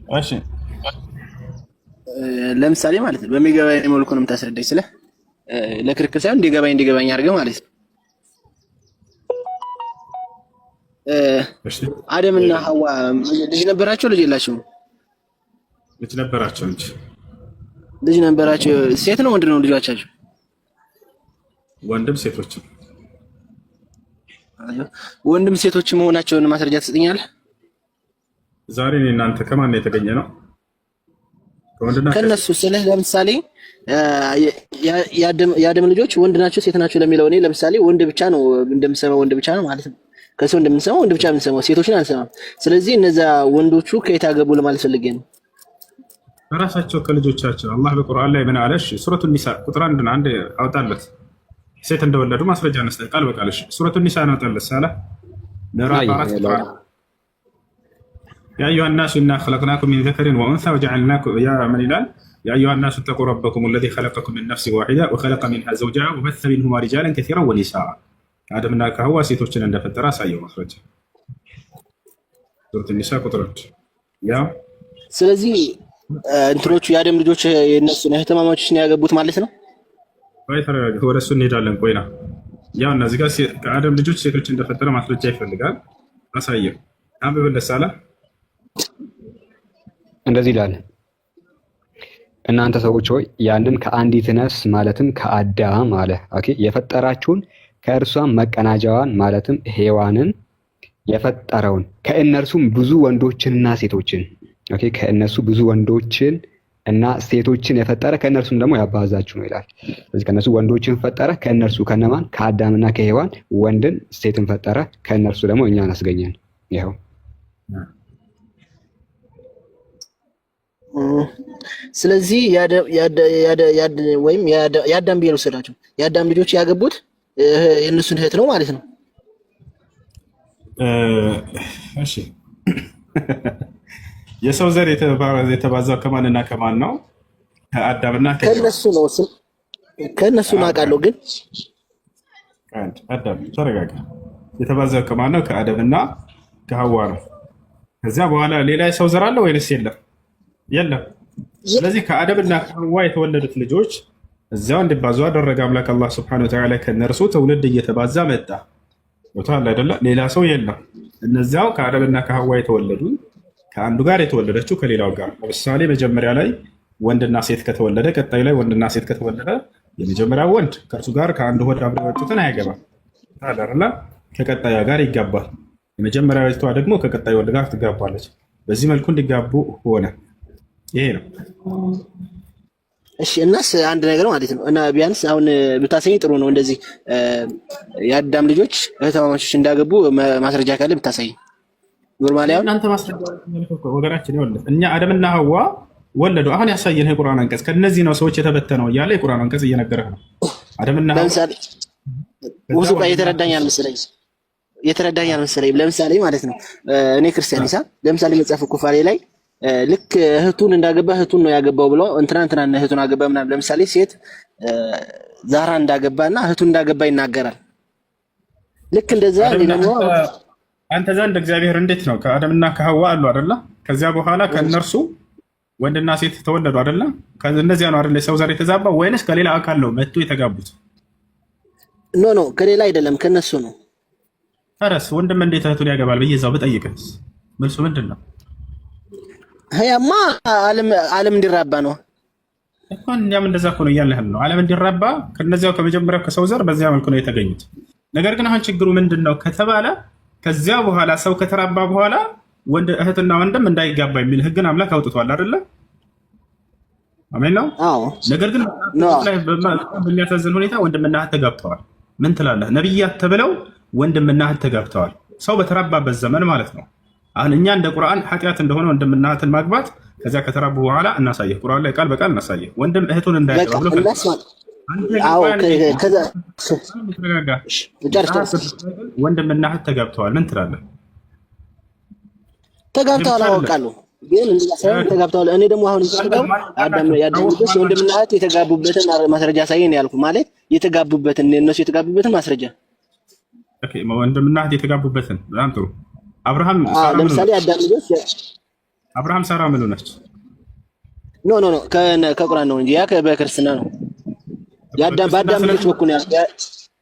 እሺ ለምሳሌ ማለት ነው በሚገባኝ መልኩ ነው የምታስረዳኝ ስለ ለክርክር ሳይሆን እንዲገባኝ አድርገህ ማለት ነው። እሺ አደምና ሐዋ ልጅ ነበራቸው? ልጅ የላቸውም? ልጅ ነበራቸው እንጂ ልጅ ነበራቸው። ሴት ነው ወንድ ነው ልጆቻቸው? ወንድም ሴቶችም። ወንድም ሴቶች መሆናቸውን ማስረጃ ትሰጠኛለህ? ዛሬ እኔ እናንተ ከማን ነው የተገኘ ነው? ከወንድና ከነሱ ስለህ ለምሳሌ የአደም ልጆች ወንድ ናቸው ሴት ናቸው ለሚለው እኔ ለምሳሌ ወንድ ብቻ ነው እንደምሰማው፣ ወንድ ብቻ ነው ማለት ነው። ከሰው እንደምንሰማው ወንድ ብቻ የምንሰማው ሴቶችን አንሰማም። ስለዚህ እነዛ ወንዶቹ ከየት አገቡ ለማለት ፈልጌ ነው። ራሳቸው ከልጆቻቸው አላህ በቁርአን ላይ ምን አለሽ? ሱረቱ ኒሳ ቁጥር 1 አውጣለት። ሴት እንደወለዱ ማስረጃ ነስተ ቃል በቃልሽ ሱረቱ ኒሳ ነው አውጣለት። ሳላ ምዕራፍ 4 يا أيها الناس إنا خلقناكم من ذكر وأنثى وجعلناكم يا من إلال يا أيها الناس اتقوا ربكم الذي خلقكم من نفس واحدة وخلق منها زوجها وبث منهما رجالا كثيرا ونساء. هذا من هو سيتوشن عند فترة أيوة مخرج سورة النساء قطرت يا ስለዚህ እንትኖቹ የአደም ልጆች የነሱን እህትማማቾች ነው ያገቡት ማለት ነው። ወይ ተረጋጋ፣ ወደ እሱ እንሄዳለን። ቆይና ያው እነዚህ ጋር ከአደም ልጆች ሴቶች እንደፈጠረ ማስረጃ ይፈልጋል። አሳየው አንብብለት ሳላ እንደዚህ ይላል፣ እናንተ ሰዎች ሆይ ያንን ከአንዲት ነፍስ ማለትም ከአዳም አለ የፈጠራችሁን ከእርሷም መቀናጃዋን ማለትም ሔዋንን የፈጠረውን ከእነርሱም ብዙ ወንዶችንና ሴቶችን ከእነሱ ብዙ ወንዶችን እና ሴቶችን የፈጠረ ከእነርሱም ደግሞ ያባዛችሁ ነው ይላል። ስለዚህ ከእነሱ ወንዶችን ፈጠረ፣ ከእነርሱ ከነማን ከአዳምና ከሔዋን ወንድን ሴትን ፈጠረ፣ ከእነርሱ ደግሞ እኛን አስገኘን። ይኸው ስለዚህ ወይም የአዳም ብዬ ልውሰዳቸው የአዳም ልጆች ያገቡት የእነሱን እህት ነው ማለት ነው። እሺ የሰው ዘር የተባዛው ከማንና ከማን ነው? ከአዳምና ከእነሱ ነው። ከእነሱ አውቃለሁ፣ ግን አዳም ተረጋጋ። የተባዛው ከማን ነው? ከአዳምና ከሐዋ ነው። ከዚያ በኋላ ሌላ የሰው ዘር አለ ወይንስ የለም? የለም። ስለዚህ ከአደምና ከሐዋ የተወለዱት ልጆች እዚያው እንዲባዙ አደረገ አምላክ አላህ ሱብሓነሁ ወተዓላ። ከነርሱ ትውልድ እየተባዛ መጣ። ወታላ አይደለ? ሌላ ሰው የለም። እነዚያው ከአደምና ከሐዋ የተወለዱ ከአንዱ ጋር የተወለደችው ከሌላው ጋር። ለምሳሌ መጀመሪያ ላይ ወንድና ሴት ከተወለደ፣ ቀጣዩ ላይ ወንድና ሴት ከተወለደ የመጀመሪያው ወንድ ከእርሱ ጋር ከአንድ ሆድ አብረው የወጡትን አያገባም አይደለ? ከቀጣዩ ጋር ይጋባል። የመጀመሪያዊቷ ደግሞ ከቀጣዩ ወንድ ጋር ትጋባለች። በዚህ መልኩ እንዲጋቡ ሆነ። ይሄ ነው። እሺ እናስ አንድ ነገር ማለት ነው እና ቢያንስ አሁን ብታሰኝ ጥሩ ነው። እንደዚህ የአዳም ልጆች እህትማማቾች እንዳገቡ ማስረጃ ካለ ብታሰኝ ኖርማሊ። አሁን እናንተ ማስረጃ ወገናችን ይወልድ እኛ አደምና ሐዋ ወለዱ። አሁን ያሳየን የቁርአን አንቀጽ ከነዚህ ነው ሰዎች የተበተነው እያለ የቁርአን አንቀጽ እየነገረህ ነው። አደምና ሐዋ ለምሳሌ ብዙ ጋር የተረዳኛል መሰለኝ ለምሳሌ ማለት ነው እኔ ክርስቲያን ኢሳ ለምሳሌ መጽሐፍ ኩፋሌ ላይ ልክ እህቱን እንዳገባ እህቱን ነው ያገባው ብሎ እንትና እህቱን አገባ ምናምን። ለምሳሌ ሴት ዛራ እንዳገባና እህቱን እንዳገባ ይናገራል። ልክ እንደዛ ደግሞ አንተ ዘንድ እግዚአብሔር እንዴት ነው? ከአደምና ከሐዋ አሉ አይደለ? ከዚያ በኋላ ከእነርሱ ወንድና ሴት ተወለዱ አይደለ? ከእነዚያ ነው አይደለ ሰው ዘር የተዛባ? ወይንስ ከሌላ አካል ነው መጥቶ የተጋቡት? ኖ ከሌላ አይደለም ከነሱ ነው። ፈረስ ወንድም እንዴት እህቱን ያገባል ብዬ እዛው ብጠይቅህ መልሱ ምንድን ነው? ያማ ዓለም እንዲራባ ነው እኮ። እኛም እንደዛ እኮ ነው እያልን ነው። ዓለም እንዲራባ ከነዚያው ከመጀመሪያው ከሰው ዘር በዚያ መልኩ ነው የተገኙት። ነገር ግን አሁን ችግሩ ምንድን ነው ከተባለ ከዚያ በኋላ ሰው ከተራባ በኋላ እህትና ወንድም እንዳይጋባ የሚል ሕግን አምላክ አውጥቷል አይደለ? አሜን ነው። ነገር ግን በሚያሳዝን ሁኔታ ወንድምና እህት ተጋብተዋል። ምን ትላለህ? ነቢያት ተብለው ወንድምና እህት ተጋብተዋል። ሰው በተራባበት ዘመን ማለት ነው። አሁን እኛ እንደ ቁርአን ኃጢአት እንደሆነ ወንድምና እህትን ማግባት ከዚያ ከተራቡ በኋላ እናሳየህ። ቁርአን ላይ ቃል በቃል እናሳየህ። ወንድም እህቱን እንዳያገባ ብሎ ወንድምና እህት ተጋብተዋል። ምን ትላለህ? ተጋብተዋል አውቃለሁ፣ ግን እንደዛ ሳይሆን ተጋብተዋል። እኔ ደግሞ አሁን ይፈልጋው ያዳም ልጆች ወንድምና እህት የተጋቡበትን ማስረጃ ሳይሆን ያልኩ ማለት የተጋቡበትን እነሱ የተጋቡበትን ማስረጃ። ኦኬ ወንድምና እህት የተጋቡበትን በጣም ጥሩ። አብርሃም ለምሳሌ አዳም ልጆች አብርሃም ሳራ ምን ሆነች? ኖ ኖ ኖ ከቁርአን ነው እንጂ ያ በክርስትና ነው። በአዳም ልጆች በኩል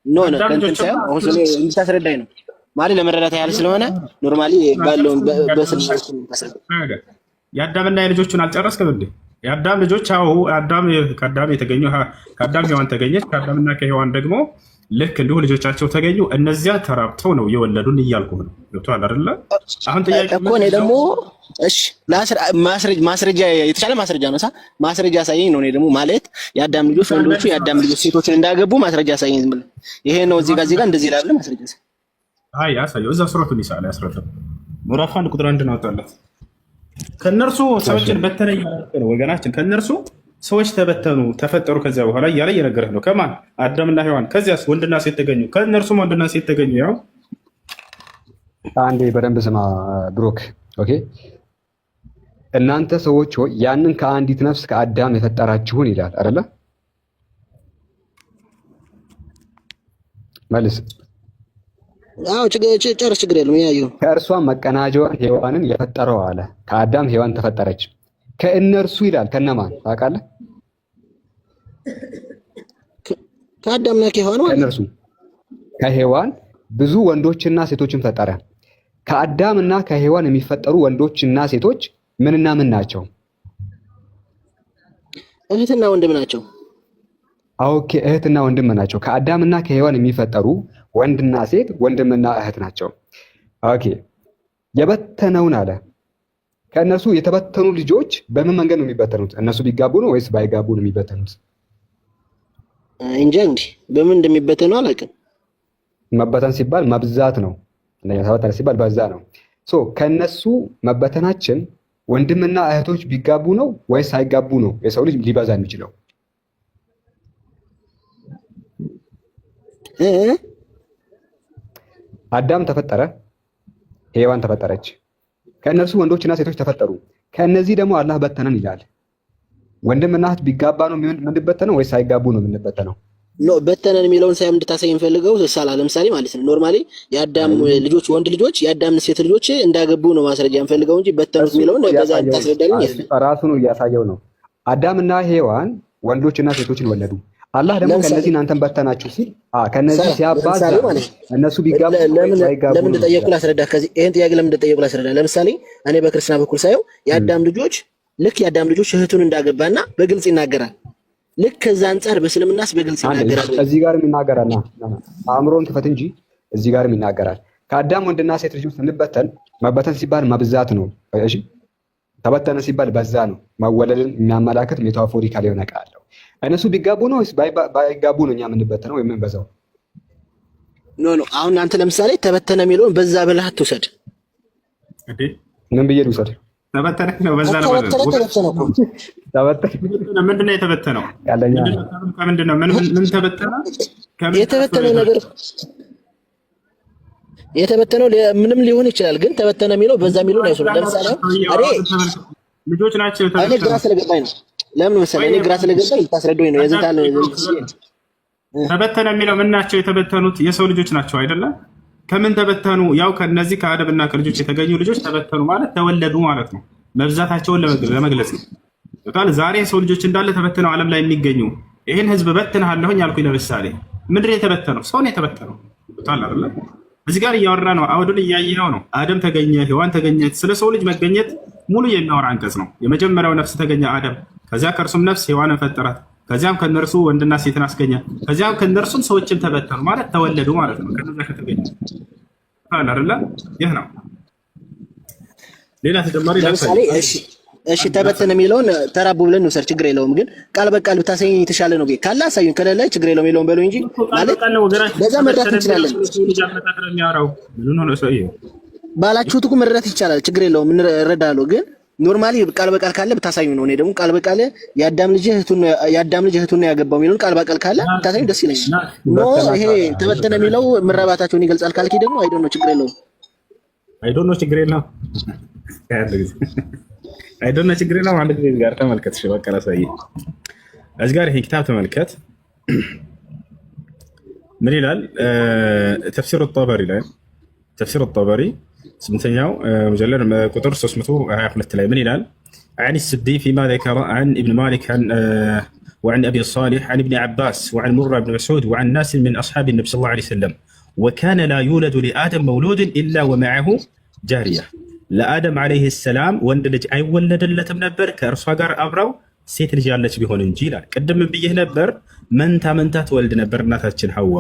ኖ ኖ ከእንትን ሳይሆን አሁን ስለ እንድታስረዳኝ ነው ማለት ለመረዳት ያህል ስለሆነ ኖርማሊ ባለውን በስልማት ነው። የአዳምና የልጆቹን አልጨረስክም እንዴ? የአዳም ልጆች አዎ፣ ከአዳም የተገኙ ከአዳም ሔዋን ተገኘች። ከአዳምና ከሔዋን ደግሞ ልክ እንዲሁ ልጆቻቸው ተገኙ። እነዚያ ተራብተው ነው የወለዱን እያልኩ ነው። ገብቶሃል አይደለ? አሁን ጥያቄ እኮ እኔ ደግሞ እሺ ማስረጃ የተሻለ ማስረጃ ነው። ማስረጃ ሳይኝ ነው። እኔ ደግሞ ማለት የአዳም ልጆች ወንዶቹ የአዳም ልጆች ሴቶችን እንዳገቡ ማስረጃ ሳይኝ ዝም ብለህ ይሄ ነው እዚህ ጋር እንደዚህ ይላል ማስረጃ ሳይኝ ያሳየው እዛ ሱረቱ ኒሳ ላይ ያስረዳው ምዕራፍ 1 ቁጥር 1 አወጣለት። ከነርሱ ሰዎችን በተነ ነው ወገናችን። ከነርሱ ሰዎች ተበተኑ ተፈጠሩ ከዚያ በኋላ እያለ እየነገረህ ነው። ከማን አዳምና ሔዋን፣ ከዚያስ ወንድና ሴት ተገኙ። ከነርሱም ወንድና ሴት ተገኙ። ያው አንዴ በደንብ ስማ ብሩክ። ኦኬ እናንተ ሰዎች ሆይ ያንን ከአንዲት ነፍስ ከአዳም የፈጠራችሁን ይላል አይደለ? መልስ። አዎ ጨርስ፣ ችግር የለም። ያየው ከእርሷም መቀናጃዋን ሔዋንን የፈጠረው አለ። ከአዳም ሔዋን ተፈጠረች። ከእነርሱ ይላል ከነማን ታውቃለህ? ከአዳምና ከሔዋን ማለት ከእነርሱ ከሔዋን ብዙ ወንዶችና ሴቶችን ፈጠረ። ከአዳምና ከሔዋን የሚፈጠሩ ወንዶችና ሴቶች ምንና ምን ናቸው? እህትና ወንድም ናቸው። ኦኬ እህትና ወንድም ናቸው። ከአዳምና ከሔዋን የሚፈጠሩ ወንድና ሴት ወንድምና እህት ናቸው። ኦኬ የበተነውን አለ። ከእነርሱ የተበተኑ ልጆች በምን መንገድ ነው የሚበተኑት? እነሱ ቢጋቡ ነው ወይስ ባይጋቡ ነው የሚበተኑት? እንጃ እንግዲህ በምን እንደሚበተኑ አላውቅም። መበተን ሲባል መብዛት ነው። ተበተነ ሲባል በዛ ነው። ከእነሱ መበተናችን ወንድምና እህቶች ቢጋቡ ነው ወይስ ሳይጋቡ ነው የሰው ልጅ ሊበዛ የሚችለው? አዳም ተፈጠረ፣ ሔዋን ተፈጠረች። ከእነርሱ ወንዶችና ሴቶች ተፈጠሩ። ከእነዚህ ደግሞ አላህ በተነን ይላል። ወንድምና እህት ቢጋባ ነው የምንበተነው ወይስ ሳይጋቡ ነው የምንበተነው? ኖ በተነን የሚለውን ሳይም እንድታሳይ የምፈልገው ሳላ ለምሳሌ ማለት ነው ኖርማሊ የአዳም ልጆች ወንድ ልጆች የአዳም ሴት ልጆች እንዳገቡ ነው ማስረጃ የምፈልገው እንጂ በተኑት የሚለውን በዛ ታስረዳልኝ። ራሱ ነው እያሳየው ነው። አዳምና ሔዋን ወንዶችና ሴቶችን ወለዱ። አላህ ደግሞ ከነዚህ እናንተን በተናችሁ ሲል ከነዚህ ሲያባዛ እነሱ ቢጋቡ ለምን እንደጠየቁ ላስረዳ። ከዚህ ይሄን ጥያቄ ለምን እንደጠየቁ ላስረዳ። ለምሳሌ እኔ በክርስትና በኩል ሳየው የአዳም ልጆች ልክ የአዳም ልጆች እህቱን እንዳገባና በግልጽ ይናገራል። ልክ ከዛ አንፃር በእስልምናስ በግልጽ ይናገራል። እዚህ ጋርም ይናገራል። አእምሮን ክፈት እንጂ እዚህ ጋርም ይናገራል። ከአዳም ወንድና ሴት ልጆች ስንበተን መበተን ሲባል መብዛት ነው። እሺ ተበተነ ሲባል በዛ ነው። መወለድን የሚያመላክት ሜታፎሪካል የሆነ ቃል ነው። እነሱ ቢጋቡ ነው ወይስ ባይጋቡ ነው እኛ የምንበተነው ወይም የምንበዛው? ኖ አሁን አንተ ለምሳሌ ተበተነ የሚለውን በዛ ብለህ አትውሰድ። ምን ብዬ ልውሰድ? ተበተነ ነው በዛ ነው ማለት ነው። ተበተነ ምንድን ነው የተበተነው? ከምንድን ነው ምን ተበተነ? የተበተነው ነገር የተበተነው ምንም ሊሆን ይችላል፣ ግን ተበተነ የሚለው በዛ የሚለው ነው አይደል? ለምሳሌ ልጆች ናቸው እኔ ግራ ስለገባኝ ነው። ለምን መሰለህ እኔ ግራ ስለገባኝ ልታስረዳኝ ነው። የዘንታል ተበተነ የሚለው ምን ናቸው የተበተኑት? የሰው ልጆች ናቸው አይደለ? ከምን ተበተኑ? ያው ከነዚህ ከአደምና ከልጆች የተገኙ ልጆች ተበተኑ ማለት ተወለዱ ማለት ነው። መብዛታቸውን ለመግለጽ ነው። ቶታል ዛሬ የሰው ልጆች እንዳለ ተበትነው ዓለም ላይ የሚገኙ ይሄን ህዝብ በትንሃለሁኝ አልኩኝ። ለምሳሌ ምንድን ነው የተበተነው? ሰው ነው የተበተነው። ቶታል አይደለ? እዚህ ጋር እያወራ ነው። አውዱን እያየኸው ነው። አደም ተገኘ፣ ሔዋን ተገኘች። ስለ ሰው ልጅ መገኘት ሙሉ የሚያወራ አንቀጽ ነው። የመጀመሪያው ነፍስ ተገኘ አደም፣ ከዚያ ከእርሱም ነፍስ ሔዋንን ፈጠራት፣ ከዚያም ከነርሱ ወንድና ሴትን አስገኘ፣ ከዚያም ከነርሱም ሰዎችን ተበተኑ ማለት ተወለዱ ማለት ነው። ከነዚያ ከተገኘ አይደለ? ይህ ነው። ሌላ ተጨማሪ ለምሳሌ እሺ ተበተነ የሚለውን ተራቡ ብለን ነው ሰር ችግር የለውም። ግን ቃል በቃል ብታሳየኝ የተሻለ ነው። ካለ አሳዩኝ፣ ከሌለ ችግር የለውም የለውም በለው እንጂ ማለት በዛ መረዳት እንችላለን። ባላችሁት እኮ መረዳት ይቻላል፣ ችግር የለውም እንረዳለሁ። ግን ኖርማሊ ቃል በቃል ካለ ብታሳዩኝ ነው። እኔ ደግሞ ቃል በቃል የአዳም ልጅ እህቱን ነው ያገባው የሚለውን ቃል በቃል ካለ ብታሳዩኝ ደስ ይለኛል። ኖ ይሄ ተበተነ የሚለው መራባታቸውን ይገልጻል ካልኪ ደግሞ አይዶን ነው ችግር የለውም። አይዶን ነው ችግር የለውም። አይዶን ነው ችግር የለውም። አንድ ጊዜ ጋር ተመልከት። እሺ በቃ ላሳየህ። እዚህ ጋር ይሄ ኪታብ ተመልከት። ምን ይላል? ተፍሲር الطبري ላይ ተፍሲር الطبري ስምንተኛው ሙጀለድ ቁጥር 322 ላይ ምን ይላል? عن السدي فيما ذكر عن ابن مالك وعن ابي صالح عن ابن عباس وعن مرة بن مسعود وعن ناس من اصحاب النبي صلى الله عليه وسلم وكان لا يولد لادم مولود الا ومعه جاريه. ለአደም ዓለይሂ ሰላም ወንድ ልጅ አይወለድለትም ነበር ከእርሷ ጋር አብረው ሴት ልጅ ያለች ቢሆን እንጂ ይላል። ቅድም ብዬህ ነበር መንታ መንታ ትወልድ ነበር እናታችን ሐዋ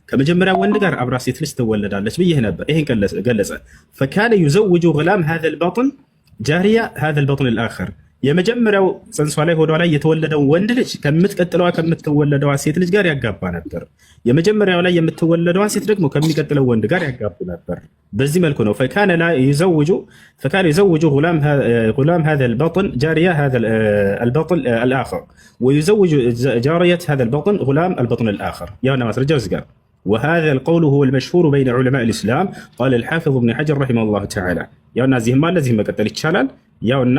ከመጀመሪያ ወንድ ጋር አብራ ሴት ልጅ ትወለዳለች ብዬህ ነበር። ይሄን ገለጸ። فكان يزوج غلام هذا البطن جاريه هذا البطن الاخر የመጀመሪያው ጽንሷ ላይ ሆዷ ላይ የተወለደው ወንድ ልጅ ከምትወለደዋ ሴት ልጅ ጋር ያጋባ ነበር። የመጀመሪያው ላይ የምትወለደዋ ሴት ደግሞ ከሚቀጥለው ወንድ ጋር ያጋቡ ነበር። በዚህ መልኩ ነው فكان يزوج غلام هذا البطن جاريه هذا البطن الاخر ويزوج جاريه هذا البطن غلام البطن الاخر يانا ማስረጃው እዚህ ጋር. وهذا القول هو المشهور بين علماء الاسلام قال الحافظ ابن حجر رحمه الله تعالى ያውና እዚህማ ለዚህ መቀጠል ይቻላል። ያውና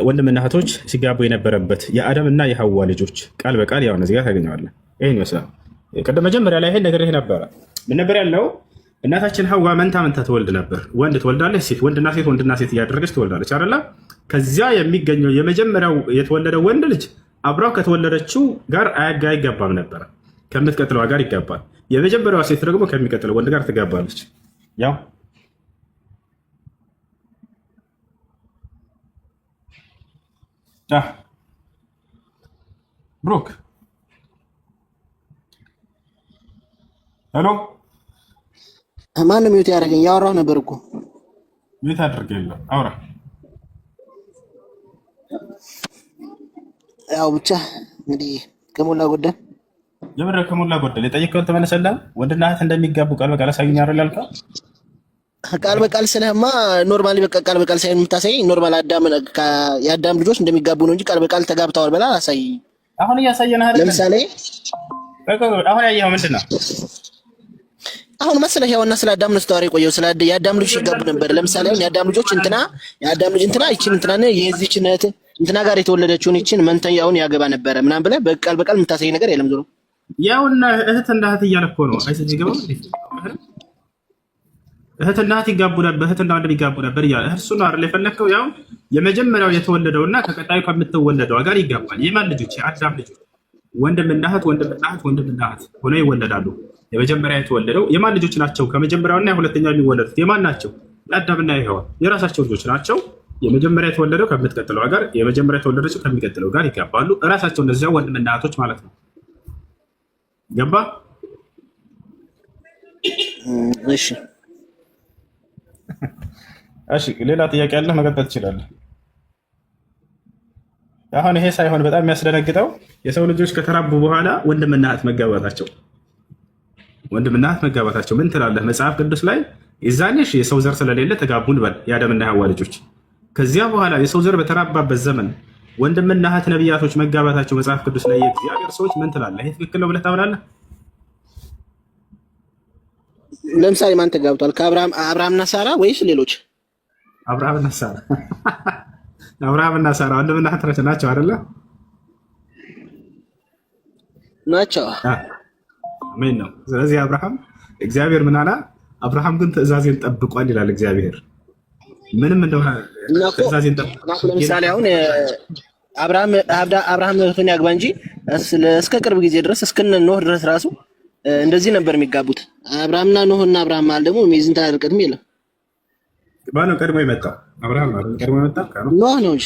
ወንድምና እህቶች ሲጋቡ የነበረበት የአደምና የሐዋ ልጆች ቃል በቃል ያው እዚህ ጋር ታገኘዋለህ። ይሄን ይመስላል። ቀደም መጀመሪያ ላይ ይሄን ነገር ነበረ። ምን ነበር ያለው? እናታችን ሐዋ መንታ ትወልድ ነበር። ወንድ ትወልዳለች፣ ሴት ወንድና ሴት እያደረገች ትወልዳለች አይደለ? ከዚያ የሚገኘው የመጀመሪያው የተወለደው ወንድ ልጅ አብራው ከተወለደችው ጋር አይጋባም ነበር፣ ከምትቀጥለዋ ጋር ይጋባል። የመጀመሪያዋ ሴት ደግሞ ከሚቀጥለው ወንድ ጋር ትጋባለች። ያው ብሩክ ሄሎ፣ ማንም ሚውት ያደረገኝ? ያወራሁ ነበር እኮ ሚውት አድርገኝ። አውራ። ያው ብቻ እንግዲህ ከሞላ ጎደል ከሞላ ጎደል የጠየቀውን ተመለሰልህ። ወንድና እህት እንደሚጋቡ ቃል በቃል አሳዩኝ አይደል ያልከው? ቃል በቃል ስለማ ኖርማሊ በቃ ቃል በቃል ሳይሆን የምታሳይ ኖርማል የአዳም ልጆች እንደሚጋቡ ነው እንጂ ቃል በቃል ተጋብተዋል በላ አሳይ። አሁን እያሳየን አይደል? ለምሳሌ አሁን ያየኸው ምንድን ነው? አሁን መሰለህ ያውና ስለ አዳም ነው ስታወራ የቆየው። ስለ የአዳም ልጆች ይጋቡ ነበር። ለምሳሌ አሁን የአዳም ልጆች የአዳም ልጅ ይችን እንትናን የዚህችን እህት እንትና ጋር የተወለደችውን ይችን መንተያውን ያገባ ነበረ ምናምን ብለህ በቃል በቃል የምታሳይ ነገር የለም። ዞሮ ያውና እህትና እህት እያለ እኮ ነው አይሰጅ ገባው እህትና እህት ይጋቡ ነበር፣ እህትና ወንድም ይጋቡ ነበር እያለ እርሱ ነው አይደል የፈለከው? ያው የመጀመሪያው የተወለደውና ከቀጣዩ ከምትወለደው ጋር ይጋባል። የማን ልጆች? የአዳም ልጆች። ወንድምና እህት ሆነው ይወለዳሉ። የመጀመሪያ የተወለደው የማን ልጆች ናቸው? ከመጀመሪያውና የሁለተኛው የሚወለዱት የማን ናቸው? የአዳምና የሔዋን የራሳቸው ልጆች ናቸው። የመጀመሪያ የተወለደው ከምትቀጥለው ጋር፣ የመጀመሪያ የተወለደችው ከሚቀጥለው ጋር ይጋባሉ። እራሳቸው እነዚያ ወንድምና እህቶች ማለት ነው። ገባ? እሺ እሺ፣ ሌላ ጥያቄ ያለ መቀጠል ትችላለህ። አሁን ይሄ ሳይሆን በጣም የሚያስደነግጠው የሰው ልጆች ከተራቡ በኋላ ወንድምና እህት መጋባታቸው ምን ትላለህ? መጽሐፍ ቅዱስ ላይ የዛኔሽ የሰው ዘር ስለሌለ ተጋቡን በል የአደምና የሐዋ ልጆች። ከዚያ በኋላ የሰው ዘር በተራባበት ዘመን ወንድምና እህት ነቢያቶች መጋባታቸው መጽሐፍ ቅዱስ ላይ የእግዚአብሔር ሰዎች ምን ትላለህ? ይሄ ትክክል ነው ብለህ ታምናለህ? ለምሳሌ ማን ተጋብቷል? ከአብርሃምና ሳራ ወይስ ሌሎች? አብርሃምና ሳራ ወንድምና እህት ናቸው አይደለ? ናቸው። አሜን ነው። ስለዚህ እግዚአብሔር ምን አለ? አብርሃም ግን ትእዛዜን ጠብቋል ይላል እግዚአብሔር። ምንም እንደሆነ ትእዛዜን ጠብቋል። ለምሳሌ አሁን አብርሃም እህቱን ያግባ እንጂ እስከ ቅርብ ጊዜ ድረስ እስከነ ኖህ ድረስ ራሱ እንደዚህ ነበር የሚጋቡት። አብርሃምና ኖህና አብርሃም ማለት ደግሞ ሚዝን ታርቀትም የለም። ማነው ቀድሞ የመጣው? አብርሃም ማለት ቀድሞ የመጣው ኖህ ነው እንጂ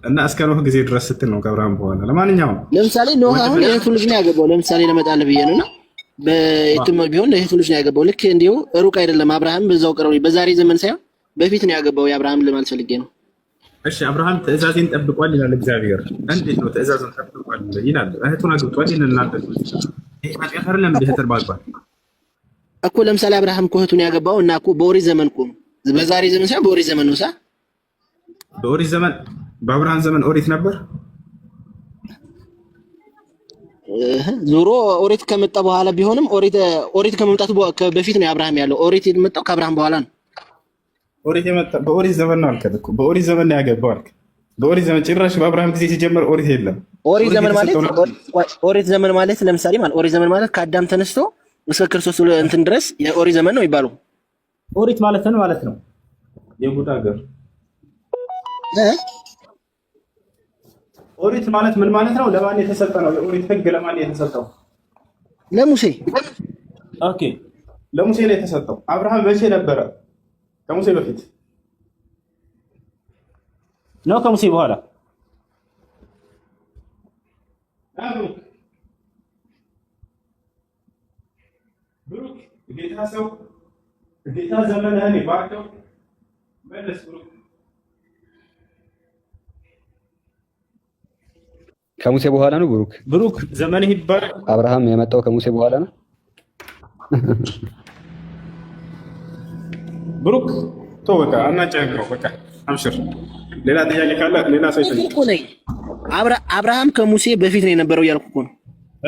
እና እስከ ኖህ ጊዜ ድረስ ስትል ነው ከአብርሃም በኋላ። ለማንኛውም ለምሳሌ ኖህ አሁን የእህቱ ልጅ ነው ያገባው። ለምሳሌ ለመጣልህ ብዬ ነውና በየትም ቢሆን የእህቱ ልጅ ነው ያገባው። ልክ እንዲሁ ሩቅ አይደለም። አብርሃም በዛው ቀረው በዛሬ ዘመን ሳይሆን በፊት ነው ያገባው። የአብርሃም ለማለት ፈልጌ ነው። እሺ አብርሃም ትእዛዜን ጠብቋል ይላል እግዚአብሔር። እንዴት ነው ትእዛዙን ጠብቋል ይላል? እህቱን አግብቷል ይላል። ይሄ ኃጢአት አይደለም? እህትን ማግባት እኮ ለምሳሌ አብርሃም እኮ እህቱን ያገባው እና እኮ በኦሪት ዘመን እኮ ነው። በዛሬ ዘመን ሳይሆን በኦሪት ዘመን ነው። በኦሪት ዘመን በአብርሃም ዘመን ኦሪት ነበር። ዞሮ ኦሪት ከመጣ በኋላ ቢሆንም ኦሪት ከመምጣቱ በፊት ነው አብርሃም ያለው። ኦሪት የመጣው ከአብርሃም በኋላ ነው። ኦሪት የመጣ በኦሪት ዘመን ነው አልከኝ እኮ። በኦሪት ዘመን ነው ያገባው አልከኝ። በኦሪት ዘመን ጭራሽ በአብርሃም ጊዜ ሲጀመር ኦሪት የለም። ኦሪት ዘመን ማለት ለምሳሌ ማለት ኦሪት ዘመን ማለት ከአዳም ተነስቶ እስከ ክርስቶስ እንትን ድረስ የኦሪት ዘመን ነው የሚባለው። ኦሪት ማለት ነው የጉድ ሀገር ኦሪት ማለት ምን ማለት ነው? ለማን የተሰጠ ነው? የኦሪት ህግ ለማን የተሰጠው? ለሙሴ። ኦኬ ለሙሴ ነው የተሰጠው። አብርሃም መቼ ነበረ? ከሙሴ በፊት ነው ከሙሴ በኋላ? ብሩክ ጌታ ሰው ጌታ ዘመንህን ይባርከው። መለስ ከሙሴ በኋላ ነው። ብሩክ ዘመንህ ይባረክ። አብርሃም የመጣው ከሙሴ በኋላ ነው። ብሩክ ተው በቃ አናጨንቀው። በቃ አብሽር። ሌላ ጥያቄ ካለ ሌላ ሰው ይጠይቅ። አብርሃም ከሙሴ በፊት ነው የነበረው እያልኩ እኮ ነው።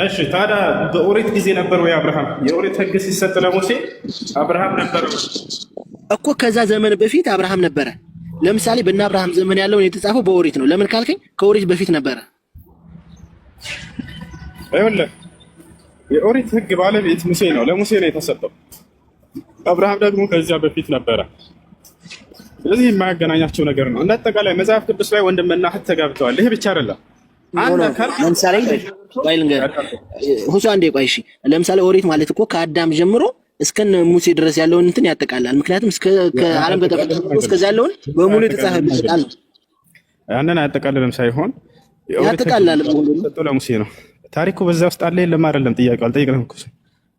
እሺ ታዲያ በኦሪት ጊዜ ነበር ወይ አብርሃም? የኦሪት ህግ ሲሰጥ ለሙሴ አብርሃም ነበር እኮ። ከዛ ዘመን በፊት አብርሃም ነበረ። ለምሳሌ በእነ አብርሃም ዘመን ያለውን የተጻፈው በኦሪት ነው። ለምን ካልከኝ ከኦሪት በፊት ነበረ። ይኸውልህ የኦሪት ህግ ባለቤት ሙሴ ነው። ለሙሴ ነው የተሰጠው። አብርሃም ደግሞ ከዚያ በፊት ነበረ። ስለዚህ የማያገናኛቸው ነገር ነው። እንደ አጠቃላይ መጽሐፍ ቅዱስ ላይ ወንድምና እህት ተጋብተዋል። ይሄ ብቻ አይደለም። ለምሳሌ ሁሱ አንዴ ቆይ እሺ። ለምሳሌ ኦሪት ማለት እኮ ከአዳም ጀምሮ እስከነ ሙሴ ድረስ ያለውን እንትን ያጠቃላል። ምክንያቱም እስከ ዓለም ከተፈጠረ እስከዛ ያለውን በሙሉ የተጻፈበት ቃል ነው። ያንን አያጠቃልልም ሳይሆን ያጠቃልላል። ሰጠው ለሙሴ ነው። ታሪኩ በዛ ውስጥ አለ የለም አይደለም? ጥያቄው አልጠየቅንም እኮ።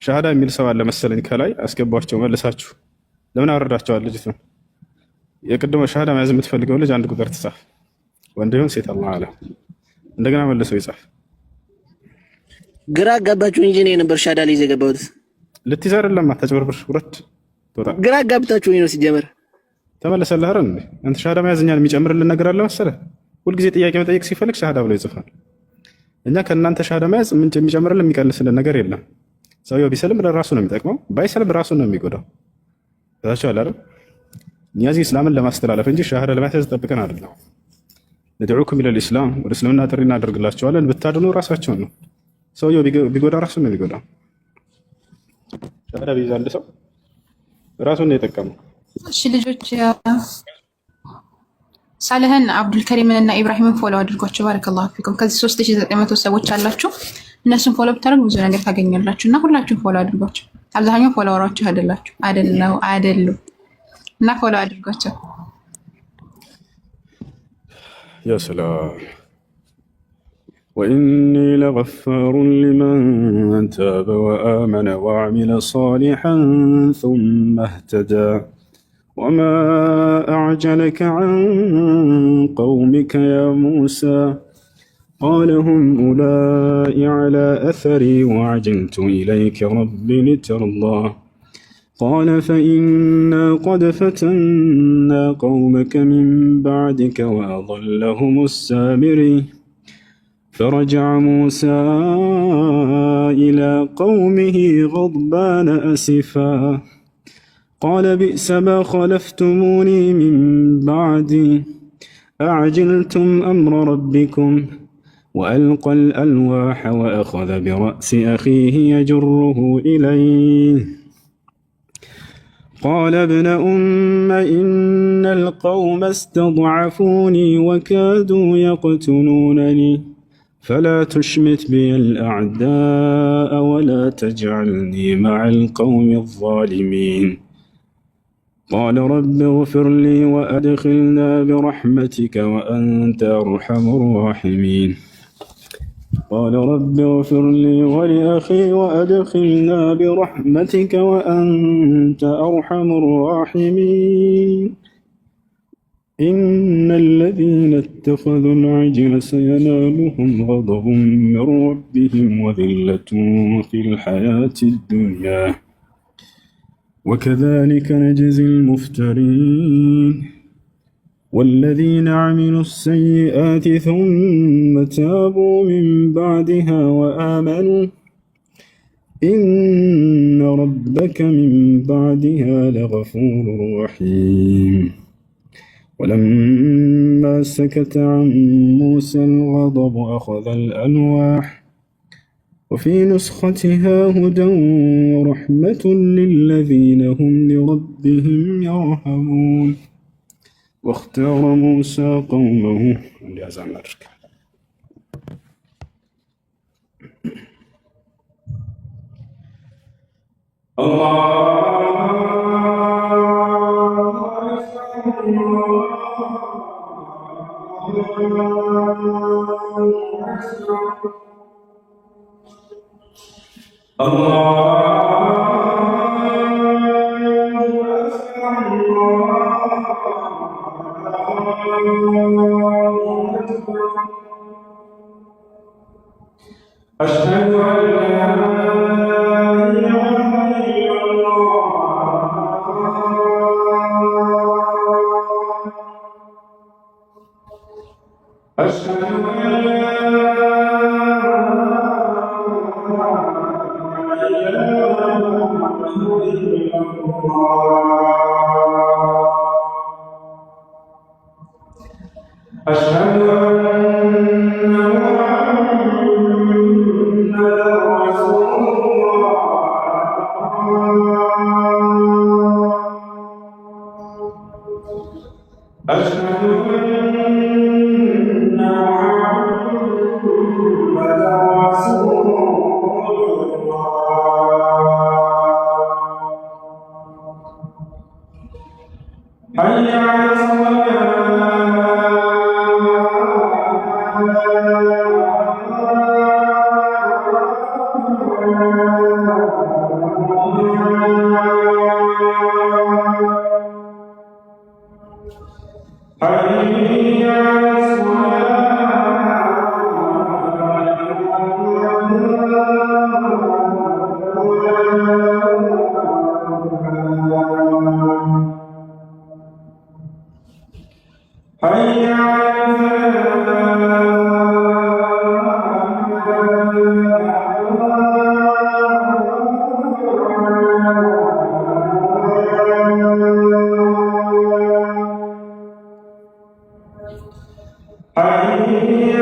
ሻሃዳ የሚል ሰው አለ መሰለኝ ከላይ አስገባቸው መልሳችሁ። ለምን አወረዳቸዋል? ልጅት ነው የቅድመ ሻሃዳ መያዝ የምትፈልገው ልጅ አንድ ቁጥር ትጻፍ፣ ወንድ ይሁን ሴት አላህ አለ። እንደገና መልሰው ይጻፍ። ግራ አጋባችሁ እንጂ ነው የነበር ሻሃዳ ላይ የገባሁት። ልትይዝ አይደለም አታጭበርብር። ውረድ ተወጣ። ግራ አጋብታችሁ ነው ሲጀመር። ተመለሰልህ አይደል? አንተ ሻሃዳ መያዝኛል የሚጨምርልን ነገር አለ መሰለህ? ሁልጊዜ ጥያቄ መጠየቅ ሲፈልግ ሻሃዳ ብሎ ይጽፋል። እኛ ከእናንተ ሻሃዳ መያዝ ምን የሚጨምርልን የሚቀንስልን ነገር የለም። ሰውየው ቢሰልም ለራሱ ነው የሚጠቅመው፣ ባይሰልም ራሱ ነው የሚጎዳው። ታቻለ አይደል? እኛ እዚህ እስላምን ለማስተላለፍ እንጂ ሻሃዳ ለማያዝ ጠብቀን አይደለም። ندعوكم الى الاسلام ወደ እስልምና ጥሪ እናደርግላችኋለን። ብታድኑ ራሳቸውን ነው። ሰውየው ቢጎዳ ራሱ ነው የሚጎዳው። ሻሃዳ ቢይዝ አንድ ሰው ራሱን ነው የጠቀመው። እሺ ልጆች ሳለህን አብዱልከሪምን እና ኢብራሂምን ፎሎ አድርጓቸው። ባረከላሁ ፊኩም። ከዚህ 3900 ሰዎች አላችሁ። እነሱን ፎሎ ብታደርጉ ብዙ ነገር ታገኛላችሁ እና ሁላችሁም ፎሎ አድርጓቸው። አብዛኛው ፎሎወራችሁ አይደሉም እና ፎሎ አድርጓቸው። يا سلام وإني لغفار لمن تاب وآمن وعمل صالحا ثم اهتدى وما أعجلك عن قومك يا موسى قال هم أولئك على أثري وعجلت إليك رب لترضى قال فإنا قد فتنا قومك من بعدك وأضلهم السامري فرجع موسى إلى قومه غضبان أسفا قال بئس ما خلفتموني من بعدي أعجلتم أمر ربكم وألقى الألواح وأخذ برأس أخيه يجره إليه قال ابن أم إن القوم استضعفوني وكادوا يقتلونني فلا تشمت بي الأعداء ولا تجعلني مع القوم الظالمين قال رب اغفر لي وأدخلنا برحمتك وأنت أرحم الراحمين قال رب اغفر لي ولأخي وأدخلنا برحمتك وأنت أرحم الراحمين إن الذين اتخذوا العجل سينالهم غضب من ربهم وذلة في الحياة الدنيا وكذلك نجزي المفترين والذين عملوا السيئات ثم تابوا من بعدها وآمنوا إن ربك من بعدها لغفور رحيم ولما سكت عن موسى الغضب أخذ الألواح وفي نسختها هدى ورحمة للذين هم لربهم يرهبون واختار موسى قومه أشهد أن لا إله إلا الله أشهد أن لا إله إلا الله أشهد أن محمدا رسول الله أشهد أن محمدا رسول الله حي على حي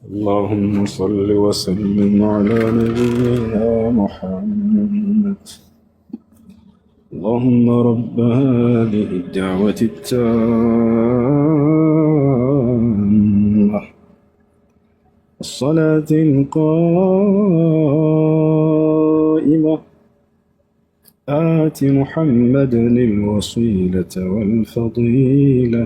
اللهم صل وسلم على نبينا محمد. اللهم رب هذه الدعوة التامة الصلاة القائمة آت محمدا الوسيلة والفضيلة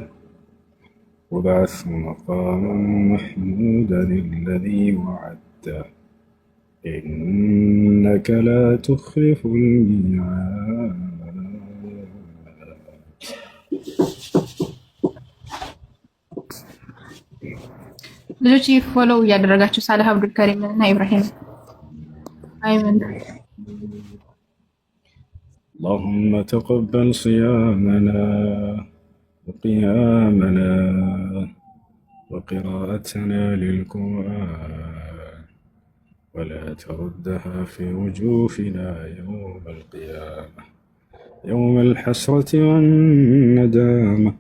وبعثه مقاما محمودا الذي وعدته إنك لا تخلف الميعاد. ልጆች ፎሎው እያደረጋችሁ ሳላህ አብዱልከሪም እና ኢብራሂም አይመን اللهم تقبل صيامنا وقيامنا وقراءتنا للقرآن ولا تردها في وجوهنا يوم القيامة يوم الحسرة والندامة.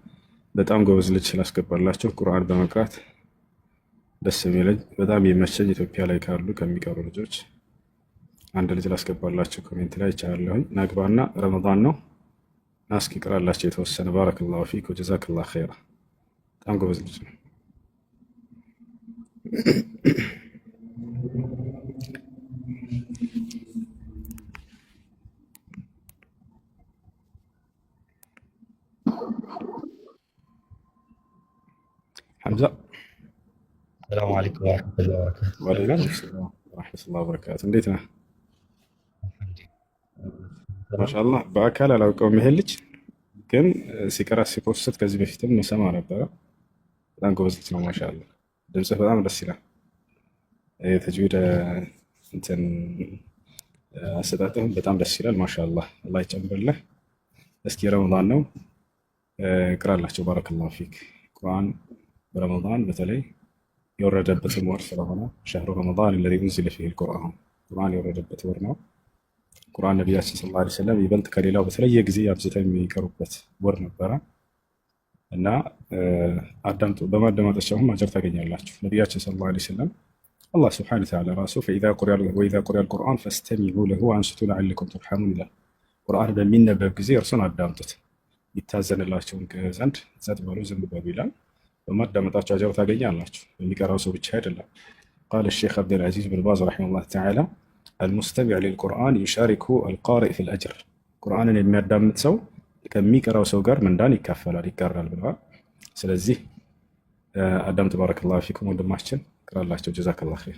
በጣም ጎበዝ ልጅ ስላስገባላችሁ ቁርአን በመቅራት ደስ የሚለኝ በጣም የመቸኝ ኢትዮጵያ ላይ ካሉ ከሚቀሩ ልጆች አንድ ልጅ ላስገባላችሁ ኮሜንት ላይ ቻለሁኝ። ናግባና ረመዳን ነው ናስኪ ቅራላችሁ የተወሰነ ባረከላሁ ፊክ ወጀዛከላሁ ኸይራ። በጣም ጎበዝ ልጅ ነው። ሐምዛ ሰላም አለይኩም ወራህመቱላሂ ወበረካቱህ። ወአለይኩም ሰላም ወራህመቱላሂ ወበረካቱህ። እንዴት ነህ? ማሻአላህ በአካል አላውቀውም። ይሄ ልጅ ግን ሲቀራ ሲፖስት ከዚህ በፊትም መሰማ ነበረ። በጣም ጎበዝ ልጅ ነው። ማሻአላህ ድምፅህ በጣም ደስ ይላል። የተጅዊድ እንትን አሰጣጥህም በጣም ደስ ይላል። ማሻአላህ አላህ ይጨምርልህ። እስኪ ረመዳን ነው ቅራላቸው። ባረከላሁ ፊክ። ቁርአን በረመዳን በተለይ የወረደበት ወር ስለሆነ ሸህሩ ረመዳን الذي انزل فيه القرآن ቁርአን የወረደበት ወር ነው። ቁርአን ነቢያችን ሰለላሁ ዐለይሂ ወሰለም ይበልጥ ከሌላው በተለየ ጊዜ አብዝተው የሚቀሩበት ወር ነበረ እና አዳምጡ። በማዳመጣቸውም አጀር ታገኛላችሁ። ነቢያችን ሰለላሁ ዐለይሂ ወሰለም አላህ ሱብሓነሁ ወተዓላ ራሱ ወኢዛ ቁሪአ አልቁርአን ፈስተሚዑ ለሁ ወአንሲቱ ለዐለኩም ቱርሐሙን ይላል። ቁርአን በሚነበብ ጊዜ እርሱን አዳምጡት ይታዘንላችሁም ዘንድ ጸጥ በሉ ዝም በሉ ይላል። በማዳመጣቸው አጀር ታገኛላችሁ። የሚቀራው ሰው ብቻ አይደለም። ቃለ ሼክ አብዱልዓዚዝ ብን ባዝ ረሒመሁላህ ተዓላ አልሙስተሚዕ ሊልቁርአን ዩሻሪኩ አልቃሪእ ፊል አጅር። ቁርአንን የሚያዳምጥ ሰው ከሚቀራው ሰው ጋር ምንዳን ይካፈላል ይጋራል ብለዋል። ስለዚህ አዳምጥ። ባረከላሁ ፊኩም ወንድማችን ቅራላቸው። ጀዛከላሁ ኸይር።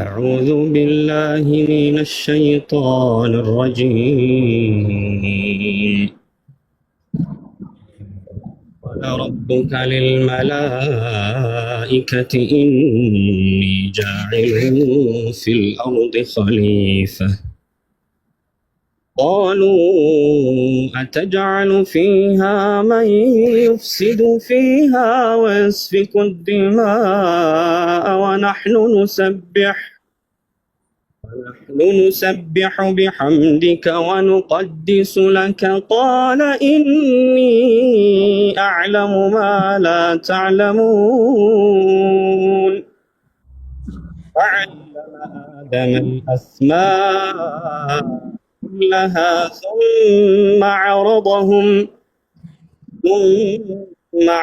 أعوذ بالله من الشيطان الرجيم. قال ربك للملائكة إني جاعل في الأرض خليفة قالوا أتجعل فيها من يفسد فيها ويسفك الدماء ونحن نسبح بحمدك ونقدس لك قال إني أعلم ما لا تعلمون. وعلم آدم الأسماء كلها ثم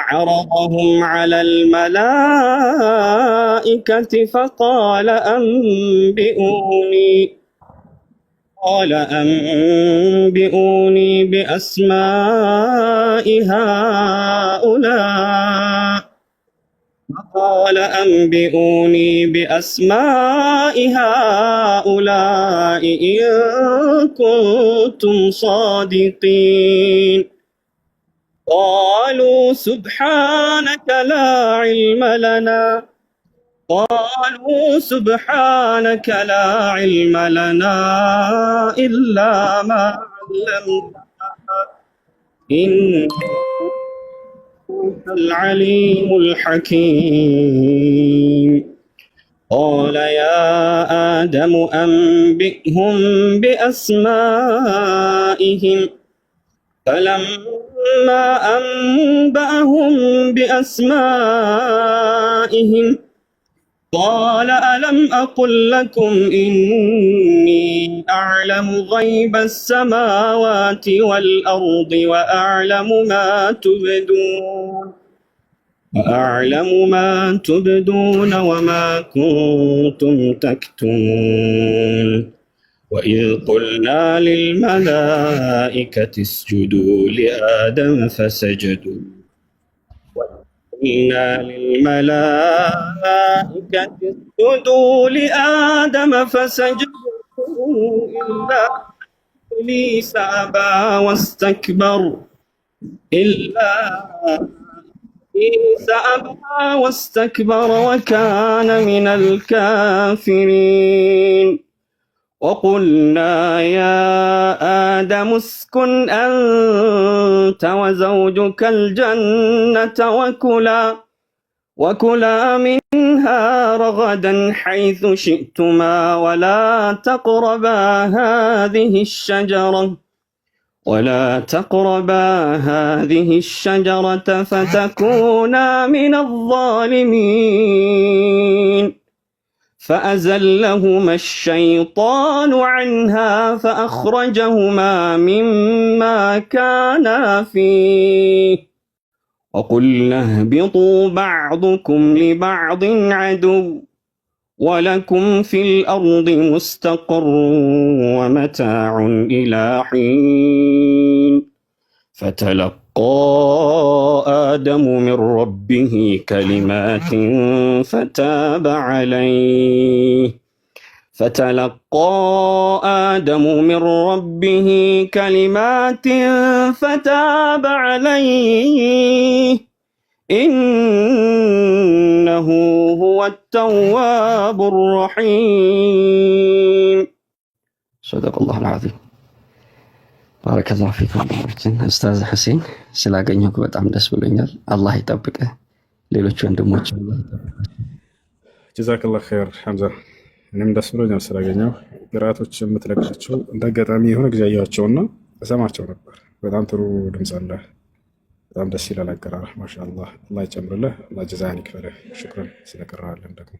عرضهم على الملائكة فقال أنبئوني بأسماء هؤلاء إن كنتم صادقين. قالوا سبحانك لا علم لنا إلا ما علمتنا إنك أنت العليم الحكيم. قال يا آدم أنبئهم بأسمائهم فلما أنبأهم بأسمائهم قال ألم أقل لكم إني أعلم غيب السماوات والأرض وأعلم ما تبدون وما كنتم تكتمون. وإذ قلنا للملائكة اسجدوا لآدم فسجدوا إلا إبليس أبى واستكبر وكان من الكافرين. وقلنا يا آدم اسكن أنت وزوجك الجنة وكلا منها رغدا حيث شئتما ولا تقربا هذه الشجرة فتكونا من الظالمين. فأزلهما الشيطان عنها فأخرجهما مما كانا فيه وقلنا اهبطوا بعضكم لبعض عدو ولكم في الأرض مستقر ومتاع إلى حين. فتلقى آدم من ربه كلمات فتاب عليه فتلقى آدم من ربه كلمات فتاب عليه إنه هو التواب الرحيم. صدق الله العظيم. بارك الله فيكم أستاذ حسين ስላገኘሁህ በጣም ደስ ብሎኛል። አላህ ይጠብቅህ። ሌሎች ወንድሞች ጀዛከላህ ኸይር ሐምዛ። እኔም ደስ ብሎኛል ስላገኘሁ። ቅራቶች የምትለቃቸው እንደ አጋጣሚ የሆነ ጊዜ አየኋቸውና እሰማቸው ነበር። በጣም ጥሩ ድምፅ አለህ። በጣም ደስ ይላል አቀራረህ። ማሻአላህ አላህ ይጨምርልህ። አላህ ጀዛህን ይክፈልህ። ሽክራን ስለቀራህልን ደግሞ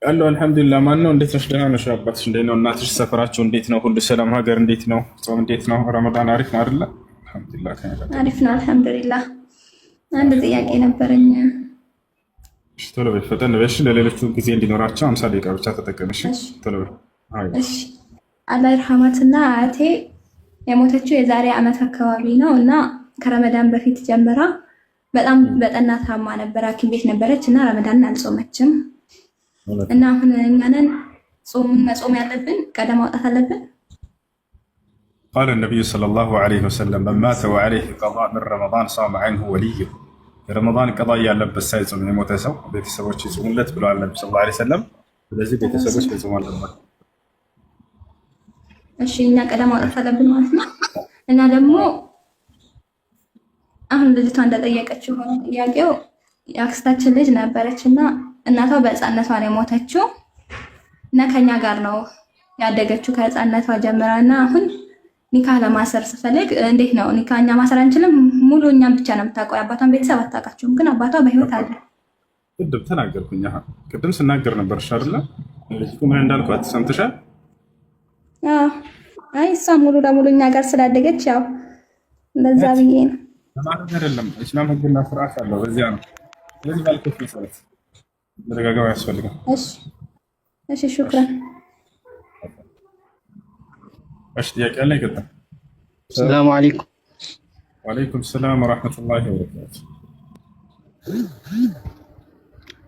አሎ አልሐምዱሊላህ። ማን ነው? እንዴት ነሽ? ደህና ነሽ? አባትሽ እንዴት ነው? እናትሽ፣ ሰፈራችሁ እንዴት ነው? ሁሉ ሰላም? ሀገር እንዴት ነው? ጾም እንዴት ነው? ረመዳን አሪፍ ነው አይደለ? አልሐምዱሊላህ አሪፍ ነው አልሐምዱሊላህ። አንድ ጥያቄ ነበረኝ። እሺ ቶሎ በይ፣ ፈጠን በይ። እሺ ለሌሎቹ ጊዜ እንዲኖራቸው 50 ደቂቃ ብቻ ተጠቀም። እሺ ቶሎ በይ። እሺ አላህ ይርሐማትና አያቴ የሞተችው የዛሬ ዓመት አካባቢ ነው እና ከረመዳን በፊት ጀምራ በጣም በጠና ታማ ነበር። ሐኪም ቤት ነበረች እና ረመዳንን አልጾመችም እና አሁን እኛንን ጾሙን መጾም ያለብን ቀደም ማውጣት አለብን። قال النبي صلى الله عليه وسلم من مات وعليه قضاء من رمضان صام عنه وليه رمضان قضاء ያለበት ሳይጾም የሞተ ሰው ቤተሰቦች ይጾሙለት ብለዋል ነብዩ ሰለላሁ ዐለይሂ ወሰለም። ስለዚህ ቤተሰቦች ይጾሙ አለበት። እሺ እኛ ቀደም ማውጣት አለብን ማለት ነው። እና ደግሞ አሁን ልጅቷ እንደጠየቀችው ሆነ ጥያቄው የአክስታችን ልጅ ነበረችና እናቷ በህፃንነቷ ነው የሞተችው እና ከኛ ጋር ነው ያደገችው ከህፃንነቷ ጀምራና አሁን ኒካ ለማሰር ስፈልግ እንዴት ነው ኒካ እኛ ማሰር አንችልም? ሙሉ እኛም ብቻ ነው የምታውቀው፣ አባቷን ቤተሰብ አታውቃቸውም። ግን አባቷ በህይወት አለ። ቅድም ተናገርኩኝ። ቅድም ስናገር ነበር አይደለ? ልጅቱ ምን እንዳልኳት ሰምተሻል? አይ እሷ ሙሉ ለሙሉ እኛ ጋር ስላደገች ያው እንደዛ ብዬ ነው ማለት አይደለም። እስላም ህግና ስርዓት አለው። በዚያ ነው። ስለዚህ ባልኩት መሰረት መደጋገም ያስፈልጋል። እሺ ሹክራን። እሺ ጥያቄ አለ? ይቀጥል። ሰላም አለይኩም። ወአለይኩም ሰላም ወራህመቱላሂ ወበረካቱ።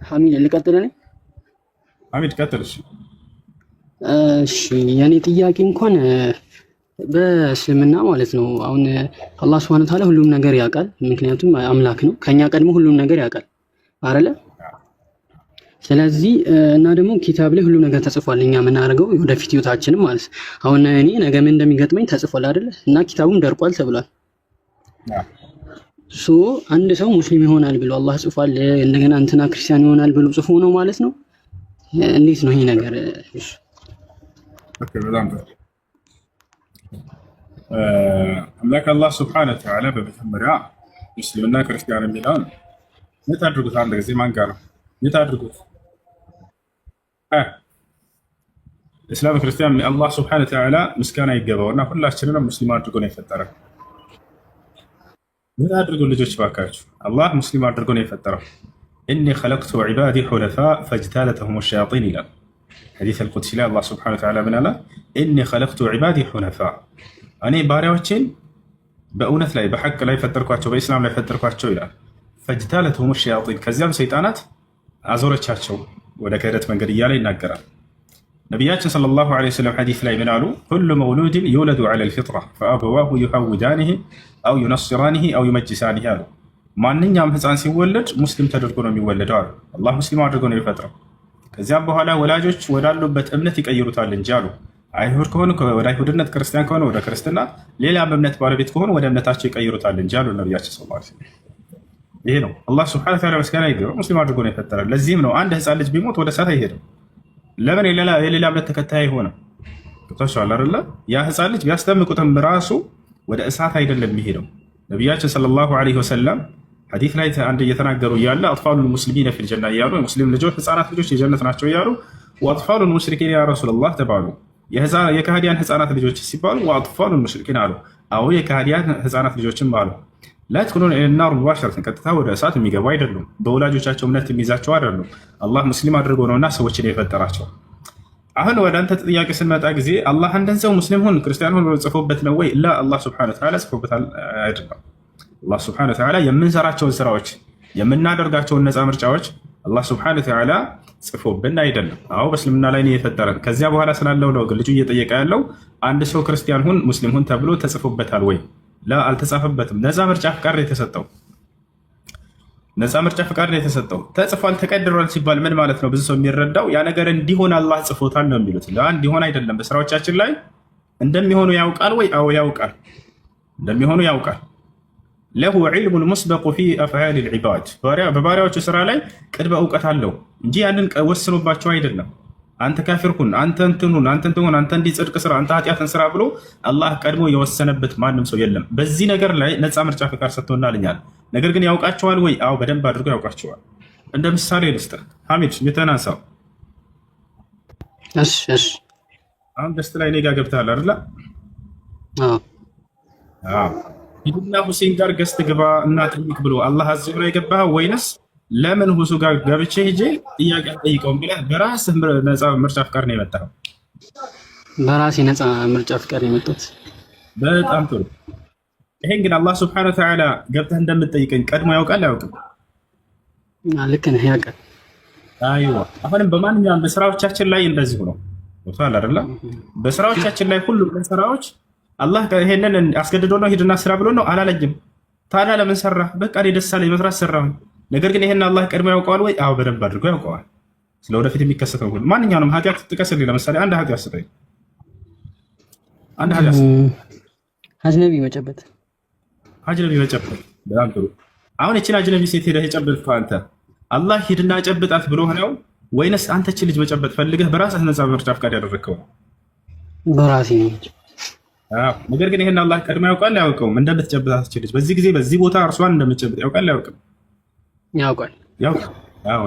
ሐሚድ ልቀጥል ነኝ። ሐሚድ ቀጥል። እሺ የኔ ጥያቄ እንኳን በእስልምና ማለት ነው። አሁን አላህ Subhanahu Wa Ta'ala ሁሉም ነገር ያውቃል፣ ምክንያቱም አምላክ ነው። ከኛ ቀድሞ ሁሉም ነገር ያውቃል አይደለ? ስለዚህ እና ደግሞ ኪታብ ላይ ሁሉም ነገር ተጽፏል። እኛ የምናደርገው ወደፊት ህይወታችንም ማለት አሁን እኔ ነገ ምን እንደሚገጥመኝ ተጽፏል አይደለ? እና ኪታቡም ደርቋል ተብሏል። አንድ ሰው ሙስሊም ይሆናል ብሎ አላህ ጽፏል፣ እንደገና እንትና ክርስቲያን ይሆናል ብሎ ጽፎ ነው ማለት ነው። እንዴት ነው ይሄ ነገር? በጣም አምላክ አላህ Subhanahu Wa Ta'ala በመጀመሪያ ሙስሊምና ክርስቲያን የሚለውን የት አድርጉት? አንድ ጊዜ ማን ጋር ነው የት አድርጉት? እስላም ክርስቲያን አላህ Subhanahu Wa Ta'ala ምስጋና ይገባውና ሁላችንንም ሙስሊም አድርጎ ነው የፈጠረው። ምን አድርጉ ልጆች ባካችሁ፣ አላህ ሙስሊም አድርጎ ነው የፈጠረው። ኢኒ ኸለቅቱ ዒባዲ ሑነፋ ፈጅታለተሁም ሸያጢን ይላል ሐዲስ አልቁድሲ ላይ አላህ Subhanahu Wa Ta'ala ምን አለ? ኢኒ ኸለቅቱ ዒባዲ ሑነፋ፣ እኔ ባሪያዎቼን በእውነት ላይ በሐቅ ላይ ፈጠርኳቸው፣ በኢስላም ላይ ፈጠርኳቸው ይላል። ፈጅታለተሁም ሸያጢን፣ ከዚያም ሰይጣናት አዞረቻቸው ወደ ክህደት መንገድ እያለ ይናገራል። ነቢያችን ሰለላሁ ዐለይሂ ወሰለም ሐዲስ ላይ ምን አሉ? ኩሉ መውሉድን ዩውለዱ ዐለል ፊጥራ ፈአበዋሁ ዩሐውዳኒሂ አው ዩነስራኒሂ አው ዩመጅሳኒሂ አሉ። ማንኛውም ህፃን ሲወለድ ሙስሊም ተደርጎ ነው የሚወለደው አሉ። አላህ ሙስሊም አድርጎ ነው የፈጠረው። ከዚያም በኋላ ወላጆች ወዳሉበት እምነት ይቀይሩታል እንጂ አሉ። አይሁድ ከሆኑ ወደ አይሁድነት፣ ክርስቲያን ከሆኑ ወደ ክርስትና፣ ሌላም እምነት ባለቤት ከሆኑ ወደ እምነታቸው ይቀይሩታል እንጂ አሉ ነቢያችን ሰለላሁ ዐለይሂ ወሰለም። ይሄ ነው አላህ Subhanahu Wa Ta'ala ምስጋና ይገባው ሙስሊም አድርጎ ነው የፈጠረው። ለዚህም ነው አንድ ህፃን ልጅ ቢሞት ወደ እሳት አይሄድም። ለምን? የሌላ እምነት ተከታይ አይሆንም። ገብቷችኋል አይደለ? ያ ህፃን ልጅ ቢያስጠምቁትም ራሱ ወደ እሳት አይደለም የሚሄደው። ነቢያችን ሰለላሁ ዐለይሂ ወሰለም ሐዲስ ላይ አንድ እየተናገሩ እያለ አጥፋሉል ሙስሊሚነ ፊል ጀና እያሉ የሙስሊም ልጆች ህፃናት ልጆች የጀነት ናቸው እያሉ ወአጥፋሉል ሙሽሪኪን ያ ረሱላህ ተባሉ። የከሃዲያን ህፃናት ልጆች ሲባሉ ወአጥፋሉል ሙሽሪኪን አሉ። አዎ የከሃዲያን ህፃናት ልጆችም አሉ። ላትኩኑን ኢለናር ሙባሸረተን፣ ቀጥታ ወደ እሳት የሚገቡ አይደሉም። በወላጆቻቸው እምነት የሚይዛቸው አይደሉም። አላህ ሙስሊም አድርጎ ነውና ሰዎችን የፈጠራቸው። አሁን ወደ አንተ ጥያቄ ስንመጣ ጊዜ አላህ አንድን ሰው ሙስሊም ሁን ክርስቲያን ሁን ጽፎበት ነው ወይ? ላ አላህ Subhanahu Wa Ta'ala ጽፎበታል አይደለም። አላህ Subhanahu Wa Ta'ala የምንሰራቸውን ስራዎች የምናደርጋቸውን ነፃ ምርጫዎች አላህ ስብሐነሁ ወተዓላ ጽፎብን አይደለም። አዎ በእስልምና ላይ ነው የፈጠረን። ከዚያ በኋላ ስላለው ነው ልጁ እየጠየቀ ያለው አንድ ሰው ክርስቲያን ሁን ሙስሊም ሁን ተብሎ ተጽፎበታል ወይ? አልተጻፈበትም። ነፃ ምርጫ ፍቃድ ነው የተሰጠው። ነፃ ምርጫ ፍቃድ ነው የተሰጠው። ተጽፏል ተቀድሯል ሲባል ምን ማለት ነው? ብዙ ሰው የሚረዳው ያ ነገር እንዲሆን አላህ ጽፎታል ነው የሚሉት። እንዲሆን አይደለም። በስራዎቻችን ላይ እንደሚሆኑ ያውቃል ወይ? አዎ ያውቃል፣ እንደሚሆኑ ያውቃል። ለሁ ዒልሙን ሙስበቁ ፊ አፍዓል ልዕባድ፣ በባሪያዎቹ ስራ ላይ ቅድመ እውቀት አለው እንጂ ያንን ወስኖባቸው አይደለም። አንተ ካፊር ሁን፣ አንተ እንትን ሁን፣ አንተ እንትን ሁን፣ አንተ እንዲህ ጽድቅ ስራ፣ አንተ ኃጢአትን ስራ ብሎ አላህ ቀድሞ የወሰነበት ማንም ሰው የለም። በዚህ ነገር ላይ ነፃ ምርጫ ፍቃድ ሰጥቶናልኛል። ነገር ግን ያውቃቸዋል ወይ? አዎ በደንብ አድርጎ ያውቃቸዋል። እንደ ምሳሌ ልስጥህ። ሐሚድ የተናሳው አሁን ደስት ላይ እኔ ጋ ገብተሃል አይደለ? ሂድና ሁሴን ጋር ገስት ግባ እና ጠይቅ ብሎ አላህ አዘው ነው የገባህ ወይንስ ለምን ሁሱ ጋር ገብቼ ሂጄ ጥያቄ ጠይቀውም ብለህ በራስህ ነፃ ምርጫ ፍቃድ ነው የመጣኸው? በራሴ ነፃ ምርጫ ፍቃድ የመጣሁት። በጣም ጥሩ። ይሄን ግን አላህ ስብሐነሁ ወተዓላ ገብተህ እንደምትጠይቀኝ ቀድሞ ያውቃል አያውቅም? ልክ ነህ፣ ያውቃል። አይዋ አሁንም በማንኛውም በስራዎቻችን ላይ እንደዚሁ ነው። ወጣል አይደለ? በስራዎቻችን ላይ ሁሉ ስራዎች አላህ ይሄንን አስገድዶ ነው ሂድና ስራ ብሎ ነው አላለኝም። ታዲያ ለምን ሰራ? በቃ እኔ ደስ አለኝ መስራት ሰራሁኝ። ነገር ግን ይሄን አላህ ቀድሞ ያውቀዋል ወይ? አዎ በደንብ አድርጎ ያውቀዋል። ስለወደፊት የሚከሰተው ሁሉ ማንኛውንም ኃጢአት ጥቀስልኝ። ለምሳሌ አንድ ኃጢአት ስጠኝ። አንድ ኃጢአት አጅነቢ መጨበጥ። አጅነቢ መጨበጥ በጣም ጥሩ። አሁን እቺን አጅነቢ ሴት ሄደህ የጨበጥከው አንተ አላህ ሂድና ጨብጣት ብሎ ነው ወይንስ አንተ እቺ ልጅ መጨበጥ ፈልገህ በራስህ ነፃ ምርጫ ፍቃድ ያደረግከው? በራሴ ነው። ነገር ግን ይሄን አላህ ቀድሞ ያውቃል አያውቀውም? እንደምትጨብጣት እቺ ልጅ በዚህ ጊዜ በዚህ ቦታ እርሷን እንደምትጨብጥ ያውቃል አያውቅም? ያውቃል።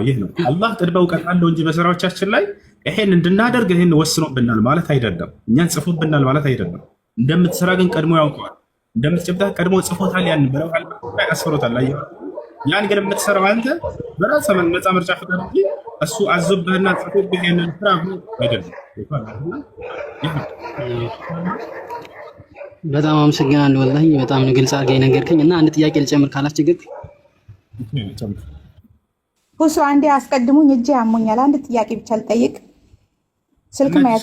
ይህ ነው አላህ ቅድመ እውቀት አለው እንጂ በስራዎቻችን ላይ ይሄን እንድናደርግ ይሄን ወስኖብናል ማለት አይደለም። እኛን ጽፎብናል ማለት አይደለም። እንደምትሰራ ግን ቀድሞ ያውቀዋል። እንደምትጨብጣት ቀድሞ ጽፎታል። ያን ብለው አስፈሮታል። ያን ግን የምትሰራው አንተ በራስህ ነፃ ምርጫ ፍቃድ እንጂ እሱ አዞብህና ጽፎብህ ይሄንን ስራ አይደለም። በጣም አመሰግናለሁ። ወላሂ በጣም ነው ግልጽ አድርገህ ነገርከኝ እና አንድ ጥያቄ ልጨምር ካላስቸገርክ። ሁሱ አንዴ አስቀድሙኝ፣ እጄ ያሞኛል። አንድ ጥያቄ ብቻ ልጠይቅ። ስልክ መያዝ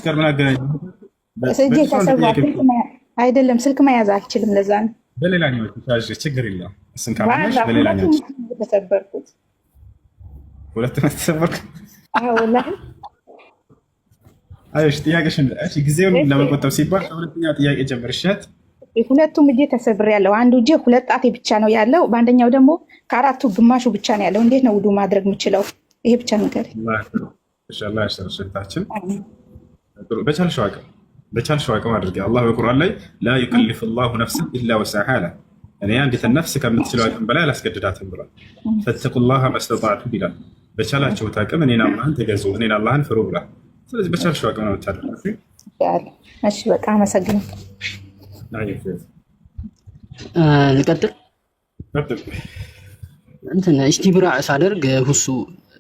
አይደለም፣ ስልክ መያዝ አልችልም። ለዛ ነው። በሌላኛው ችግር የለም። እሱን ካመነሽ በሌላኛው ተሰበርኩት። ሁለቱም ተሰበርኩ። ወላሂ አይሽ ጥያቄሽን እሺ፣ ጊዜውን ለመቆጠብ ሲባል ሁለተኛ ጥያቄ ጀምርሻት። ሁለቱም እጄ ተሰብሬያለሁ። አንዱ እጄ ሁለት ጣቴ ብቻ ነው ያለው፣ በአንደኛው ደግሞ ከአራቱ ግማሹ ብቻ ነው ያለው። እንዴት ነው ውዱ ማድረግ የምችለው? ይሄ ብቻ ነገር ኢንሻአላህ ያሽርሽታችን በቻልሽው አቅም አድርጊ። አላህ በቁርአን ላይ ላ ዩከሊፉ ላሁ ነፍሰን ኢላ ወስዐሃ አለ። እኔ አንዲትን ነፍስ ከምትችለው አቅም በላይ አላስገድዳትም ብሏል። ፈተቁላህ መስተጣዕቱም ይላል። በቻላችሁት አቅም እኔን አላህን ተገዙ፣ እኔን አላህን ፍሩ ብሏል። ስለዚህ በቻልሽው አቅም ነው የምታደርጉት። እሺ በቃ አመሰግናለሁ። ልቀጥል። እንትን ኢስቲብራ ሳደርግ ሁሱ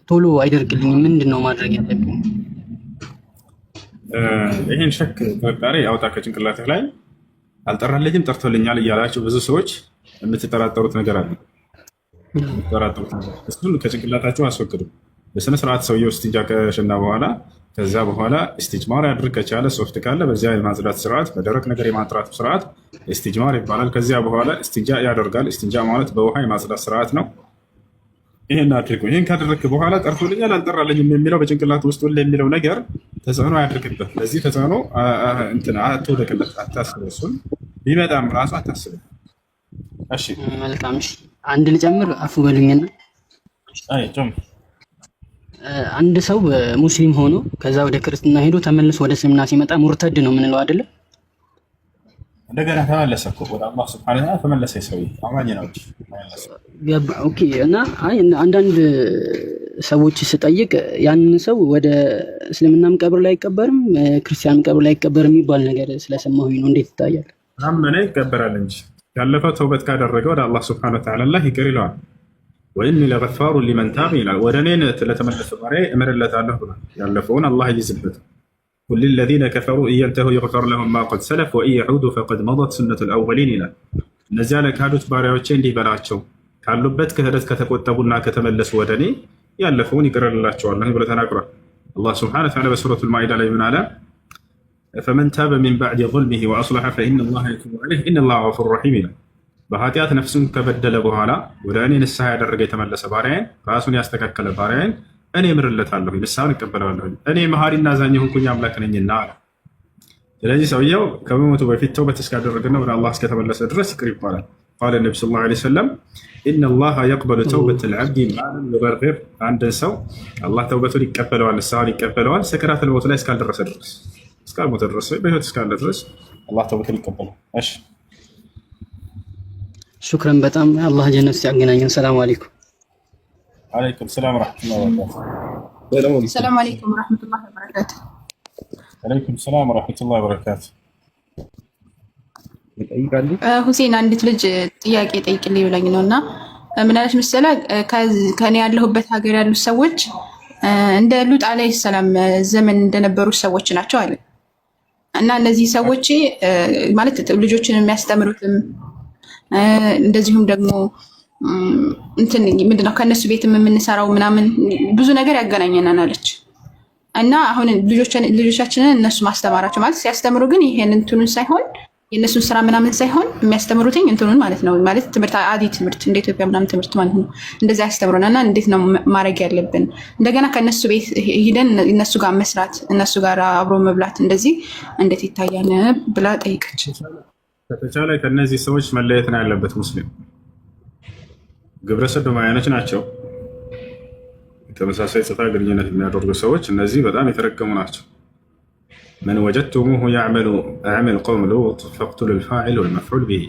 ቶሎ አይደርቅልኝም። ምንድን ነው ማድረግ ያለብኝ? ይህን ሸክ ጥርጣሬ አውጣ ከጭንቅላትህ ላይ። አልጠራልኝም ጠርቶልኛል እያላቸው ብዙ ሰዎች የምትጠራጠሩት ነገር አለ። እሱን ከጭንቅላታቸው አስወግዱ። በስነ ስርዓት ሰውየው እስቲንጃ ከሸና በኋላ ከዛ በኋላ ኢስቲጅማር ያድርግ ከቻለ ሶፍት ካለ በዚያ የማጽዳት ስርዓት፣ በደረቅ ነገር የማጥራቱ ስርዓት ኢስቲጅማር ይባላል። ከዚያ በኋላ ኢስቲንጃ ያደርጋል። ኢስቲንጃ ማለት በውሃ የማጽዳት ስርዓት ነው። ይህን አድርጉ። ይህን ካደረግክ በኋላ ጠርቶልኛል አልጠራልኝም የሚለው በጭንቅላት ውስጥ ሁሌ የሚለው ነገር ተጽዕኖ አያድርግበት። ለዚህ ተጽዕኖ አትውደቅለት፣ አታስብ። እሱን ቢመጣም ራሱ አታስብ። እሺ መልካም። አንድ ልጨምር፣ አፉ በሉኝና አንድ ሰው ሙስሊም ሆኖ ከዛ ወደ ክርስትና ሄዶ ተመልሶ ወደ እስልምና ሲመጣ ሙርተድ ነው የምንለው አይደለም? እንደገና ተመለሰ እኮ ወደ አላህ ሱብሓነሁ ወተዓላ ተመለሰ። ሰው አማኝ ነው እንጂ ኦኬ። እና አንዳንድ ሰዎች ስጠይቅ ያንን ሰው ወደ እስልምናም ቀብር ላይ አይቀበርም፣ ክርስቲያንም ቀብር ላይ አይቀበርም የሚባል ነገር ስለሰማሁኝ ነው። እንዴት ይታያል? አመነ ይቀበራል እንጂ ያለፈው ተውበት ካደረገ ወደ አላህ ሱብሓነሁ ወተዓላ አላህ ይቅር ይለዋል። ወኢኒ ለገፋሩ ሊመን ታበ ይላል። ወደ እኔ ለተመለሰ ባሪያ እምርለታለሁ ብሏል። ያለፈውን አላህ ይይዝበት። ቁል ሊለዚነ ከፈሩ ኢየንተሁ ይግፈር ለሁም ማ ቀድ ሰለፍ ወኢን የዑዱ ፈቀድ መደት ሱነቱል አወሊን ይላል። እነዚያ ለካዱት ባሪያዎቼ እንዲህ በላቸው ካሉበት ክህደት ከተቆጠቡና ከተመለሱ ወደ እኔ ያለፈውን ይቅርላቸዋለሁ ብሎ ተናግሯል። አላህ ስብሐነሁ ወተዓላ በሱረቱል ማኢዳ ላይ ምን አለ? ፈመን ታበ ሚን ባዕድ ظልሚሂ ወአስለሐ ፈኢነላሃ የቱቡ ዐለይህ ኢነላሃ ገፉሩር ረሒም ይላል። በኃጢአት ነፍሱን ከበደለ በኋላ ወደ እኔ ንስሐ ያደረገ የተመለሰ ባሪያዬን፣ ራሱን ያስተካከለ ባሪያዬን እኔ ምርለታለሁ፣ ንስሐውን እቀበለዋለሁ፣ እኔ መሐሪና አዛኝ የሆንኩኝ አምላክ ነኝና አለ። ስለዚህ ሰውየው ከመሞቱ በፊት ተውበት እስካደረገና ወደ አላህ እስከተመለሰ ድረስ ይቅር ይባላል። ቃለ ነቢ ሰለላሁ ዐለይሂ ወሰለም ኢነላሃ የቅበሉ ተውበተል ዐብዲ ማ ለም ዩገርግር። አንድን ሰው አላህ ተውበቱን ይቀበለዋል፣ ንስሐውን ይቀበለዋል ሰከራተል መውት ላይ እስካልደረሰ ድረስ፣ እስካልሞተ ድረስ፣ በህይወት እስካለ ድረስ አላህ ተውበቱን ይቀበላል። እሺ ሹክረን በጣም አላህ ጀነት ሲያገናኘን። ሰላም አለይኩም። አለይኩም ሰላም ወራህመቱላሂ ወበረካቱ። ሰላም አለይኩም ወራህመቱላሂ ወበረካቱ። አለይኩም ሰላም ወራህመቱላሂ ወበረካቱ። ሁሴን አንዲት ልጅ ጥያቄ ጠይቅልኝ ብላኝ ነው እና ምን አለች መሰለህ? ከኔ ያለሁበት ሀገር ያሉት ሰዎች እንደ ሉጥ አለይሂ ሰላም ዘመን እንደነበሩ ሰዎች ናቸው አለ እና እነዚህ ሰዎች ማለት ልጆችን የሚያስተምሩትም እንደዚሁም ደግሞ እንትን ምንድነው ከነሱ ቤትም የምንሰራው ምናምን ብዙ ነገር ያገናኘናል አለች እና አሁን ልጆቻችንን እነሱ ማስተማራቸው ማለት ሲያስተምሩ ግን ይሄን እንትኑን ሳይሆን የእነሱን ስራ ምናምን ሳይሆን የሚያስተምሩትኝ እንትኑን ማለት ነው። ማለት ትምህርት አዲ ትምህርት እንደ ኢትዮጵያ ምናምን ትምህርት ማለት ነው። እንደዚያ ያስተምሩና እና እንዴት ነው ማድረግ ያለብን? እንደገና ከእነሱ ቤት ሂደን እነሱ ጋር መስራት፣ እነሱ ጋር አብሮ መብላት እንደዚህ እንዴት ይታያል ብላ ጠይቀች። ከተቻለ ከእነዚህ ሰዎች መለየት ነው ያለበት። ሙስሊም ግብረ ሰዶማውያኖች ናቸው። ተመሳሳይ ጾታ ግንኙነት የሚያደርጉ ሰዎች እነዚህ በጣም የተረገሙ ናቸው። من وجدتموه يعمل عمل قوم لوط فاقتلوا الفاعل والمفعول به.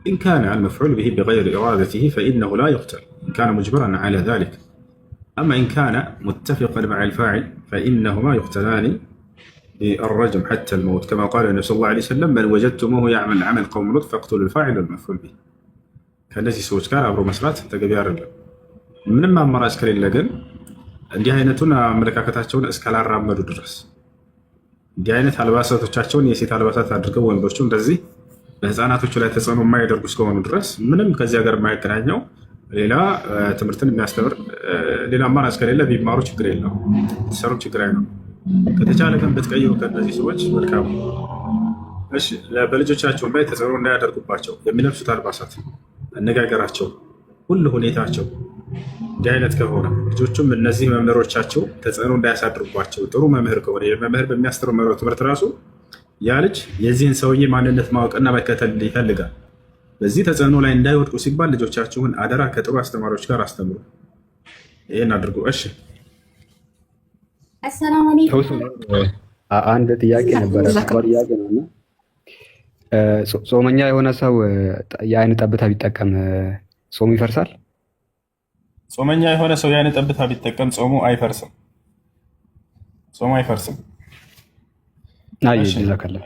إن كان المفعول به بغير إرادته فإنه لا يقتل إن كان مجبرا على ذلك. أما إن كان متفقا مع الفاعل فإنهما يقتلان بالرجم حتى الموت كما قال النبي صلى الله عليه وسلم من وجدتموه يعمل عمل قوم لوط فاقتلوا الفاعل والمفعول به. كان الذي سوت كان أبرو مسرات تقبيار الله من ما أمر أسكر إلا قل እንዲህ አይነቱን አመለካከታቸውን እስካላራመዱ ድረስ እንዲህ አይነት አልባሳቶቻቸውን የሴት አልባሳት አድርገው ወንዶቹ እንደዚህ በህፃናቶቹ ላይ ተጽዕኖ የማያደርጉ እስከሆኑ ድረስ ምንም ከዚያ ጋር የማይገናኘው ሌላ ትምህርትን የሚያስተምር ሌላ አማራጭ ከሌለ ቢማሩ ችግር የለውም፣ ሲሰሩ ችግር አይኖርም። ከተቻለ ግን ብትቀይሩ ከእነዚህ ሰዎች መልካም። እሺ በልጆቻቸው ላይ ተጽዕኖ እንዳያደርጉባቸው የሚለብሱት አልባሳት፣ አነጋገራቸው፣ ሁሉ ሁኔታቸው እንዲህ አይነት ከሆነ ልጆቹም እነዚህ መምህሮቻቸው ተጽዕኖ እንዳያሳድሩባቸው ጥሩ መምህር ከሆነ መምህር በሚያስተምረው ትምህርት ራሱ ያ ልጅ የዚህን ሰውዬ ማንነት ማወቅና መከተል ይፈልጋል። በዚህ ተጽዕኖ ላይ እንዳይወድቁ ሲባል ልጆቻችሁን አደራ ከጥሩ አስተማሪዎች ጋር አስተምሩ። ይህን አድርጉ። እሺ አሰላሙ አለይኩም። አንድ ጥያቄ ነበረ። ጥያቄ ነው። ጾመኛ የሆነ ሰው የአይን ጠብታ ቢጠቀም ጾሙ ይፈርሳል? ጾመኛ የሆነ ሰው የአይን ጠብታ ቢጠቀም ጾሙ አይፈርስም። ጾሙ አይፈርስም። አይ ጀዛከላህ።